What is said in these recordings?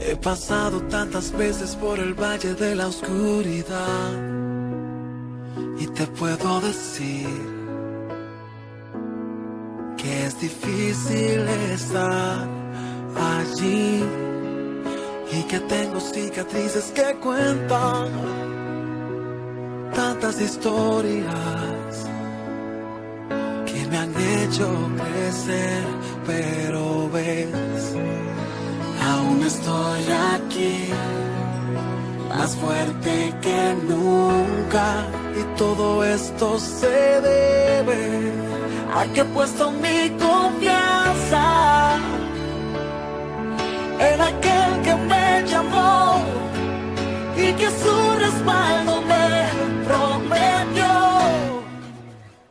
He pasado tantas veces por el valle de la oscuridad y te puedo decir que es difícil estar allí y que tengo cicatrices que cuentan tantas historias que me han hecho crecer, pero ves, aún estoy aquí, más fuerte que nunca, y todo esto se debe a que he puesto mi confianza en aquel que me llamó y que su respaldo me prometió,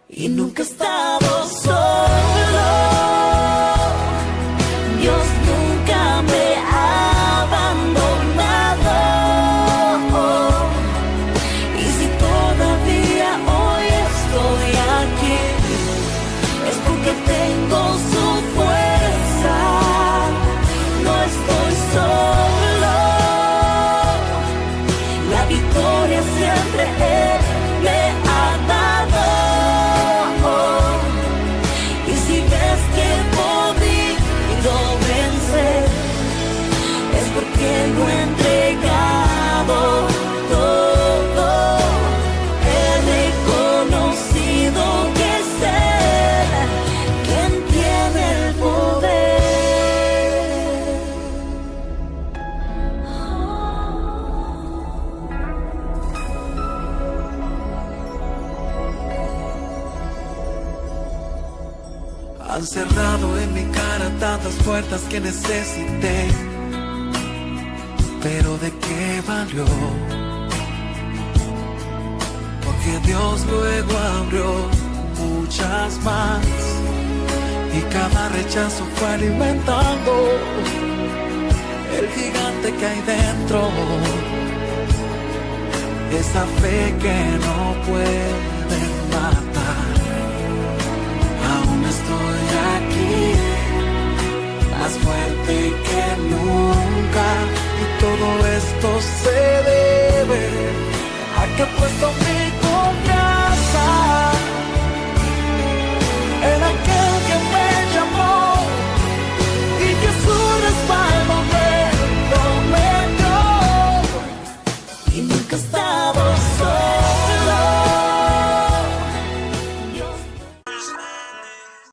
y nunca he estado solo. Dios nunca me ha abandonado, y si todavía hoy estoy aquí es porque tengo su fuerza. No estoy solo, la victoria siempre Él me ha dado, y si ves que he podido vencer es porque lo he entregado todo. He reconocido que es Él quien tiene el poder. Han cerrado en mi cara tantas puertas que necesité, pero ¿de qué valió? Porque Dios luego abrió muchas más, y cada rechazo fue alimentando el gigante que hay dentro, esa fe que no puede